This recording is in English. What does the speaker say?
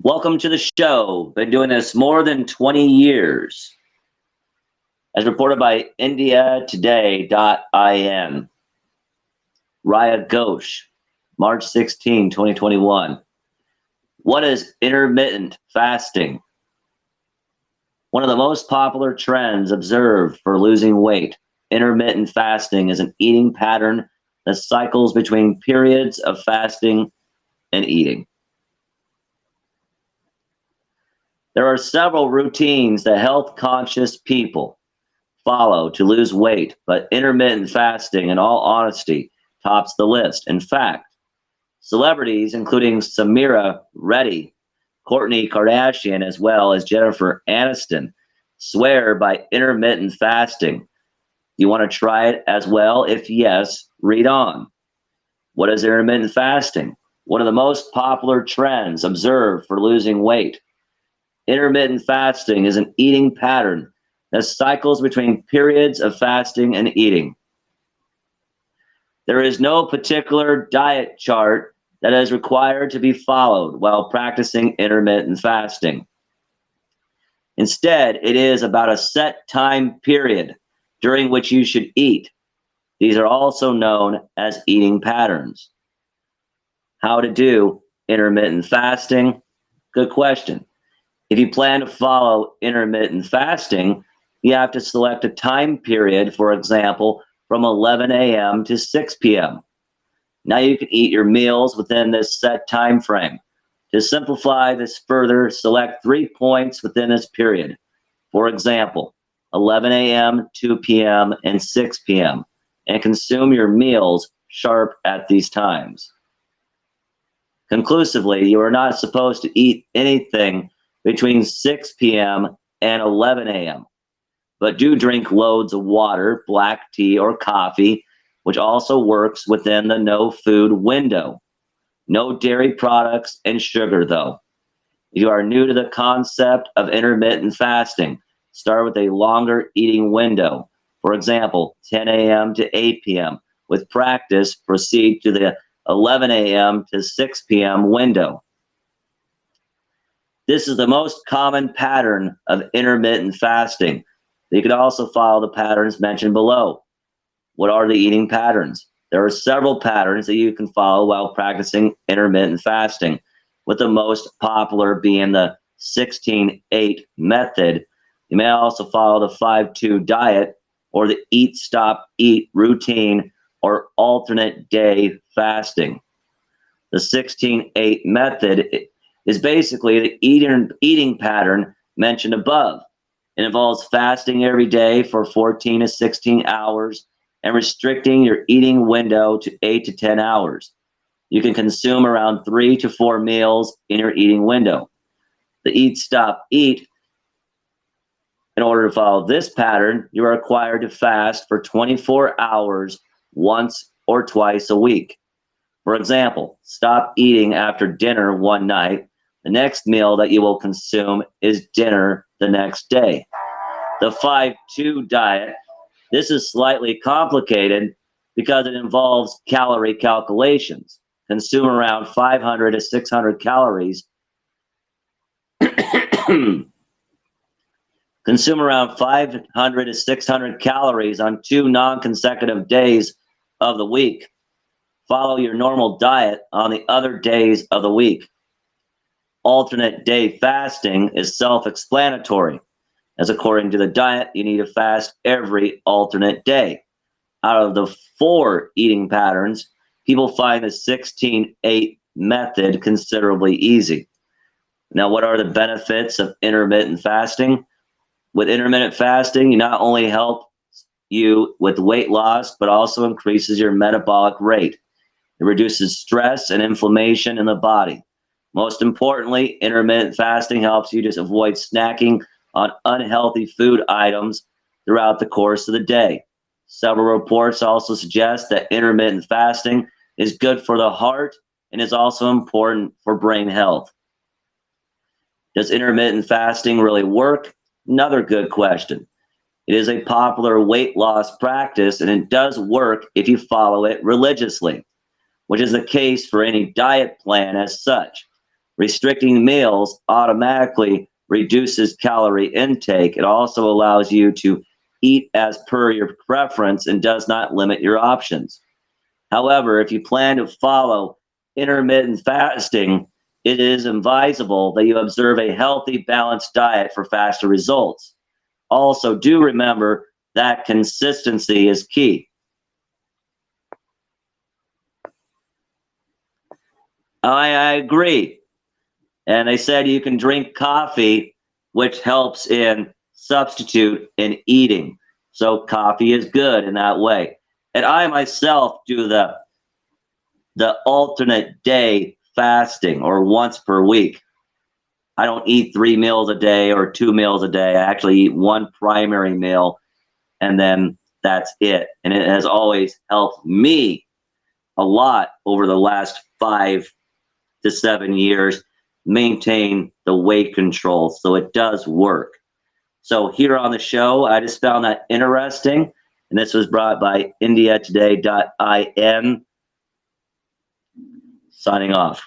Welcome to the show. Been doing this more than 20 years. As reported by IndiaToday.in. Raya Ghosh, March 16, 2021. What is intermittent fasting? One of the most popular trends observed for losing weight. Intermittent fasting is an eating pattern that cycles between periods of fasting and eating. There are several routines that health-conscious people follow to lose weight, but intermittent fasting, in all honesty, tops the list. In fact, celebrities including Samira Reddy, Kourtney Kardashian, as well as Jennifer Aniston swear by intermittent fasting. You want to try it as well? If yes, read on. What is intermittent fasting? One of the most popular trends observed for losing weight. Intermittent fasting is an eating pattern that cycles between periods of fasting and eating. There is no particular diet chart that is required to be followed while practicing intermittent fasting. Instead, it is about a set time period during which you should eat. These are also known as eating patterns. How to do intermittent fasting? Good question. If you plan to follow intermittent fasting, you have to select a time period, for example, from 11 a.m. to 6 p.m. Now you can eat your meals within this set time frame. To simplify this further, select 3 points within this period. For example, 11 a.m., 2 p.m., and 6 p.m., and consume your meals sharp at these times. Conclusively, you are not supposed to eat anything between 6 p.m. and 11 a.m., but do drink loads of water, black tea, or coffee, which also works within the no food window. No dairy products and sugar, though. If you are new to the concept of intermittent fasting, start with a longer eating window. For example, 10 a.m. to 8 p.m. With practice, proceed to the 11 a.m. to 6 p.m. window. This is the most common pattern of intermittent fasting. You can also follow the patterns mentioned below. What are the eating patterns? There are several patterns that you can follow while practicing intermittent fasting, with the most popular being the 16-8 method. You may also follow the 5-2 diet or the eat, stop, eat routine or alternate day fasting. The 16-8 method is basically the eating pattern mentioned above. It involves fasting every day for 14 to 16 hours and restricting your eating window to 8 to 10 hours. You can consume around 3 to 4 meals in your eating window. The eat, stop, eat. In order to follow this pattern, you are required to fast for 24 hours once or twice a week. For example, stop eating after dinner one night. The next meal that you will consume is dinner the next day. The 5-2 diet, this is slightly complicated because it involves calorie calculations. Consume around 500 to 600 calories. Consume around 500 to 600 calories on 2 non-consecutive days of the week. Follow your normal diet on the other days of the week. Alternate day fasting is self-explanatory, as according to the diet, you need to fast every alternate day. Out of the 4 eating patterns, people find the 16-8 method considerably easy. Now, what are the benefits of intermittent fasting? With intermittent fasting, you not only help you with weight loss, but also increases your metabolic rate. It reduces stress and inflammation in the body. Most importantly, intermittent fasting helps you just avoid snacking on unhealthy food items throughout the course of the day. Several reports also suggest that intermittent fasting is good for the heart and is also important for brain health. Does intermittent fasting really work? Another good question. It is a popular weight loss practice, and it does work if you follow it religiously, which is the case for any diet plan as such. Restricting meals automatically reduces calorie intake. It also allows you to eat as per your preference and does not limit your options. However, if you plan to follow intermittent fasting, it is advisable that you observe a healthy, balanced diet for faster results. Also, do remember that consistency is key. I agree. And they said you can drink coffee, which helps in substitute in eating. So coffee is good in that way. And I myself do the alternate day fasting, or once per week. I don't eat 3 meals a day or 2 meals a day. I actually eat one primary meal, and then that's it. And it has always helped me a lot over the last 5 to 7 years maintain the weight control. So it does work. So here on the show, I just found that interesting. And this was brought by IndiaToday.in. Signing off.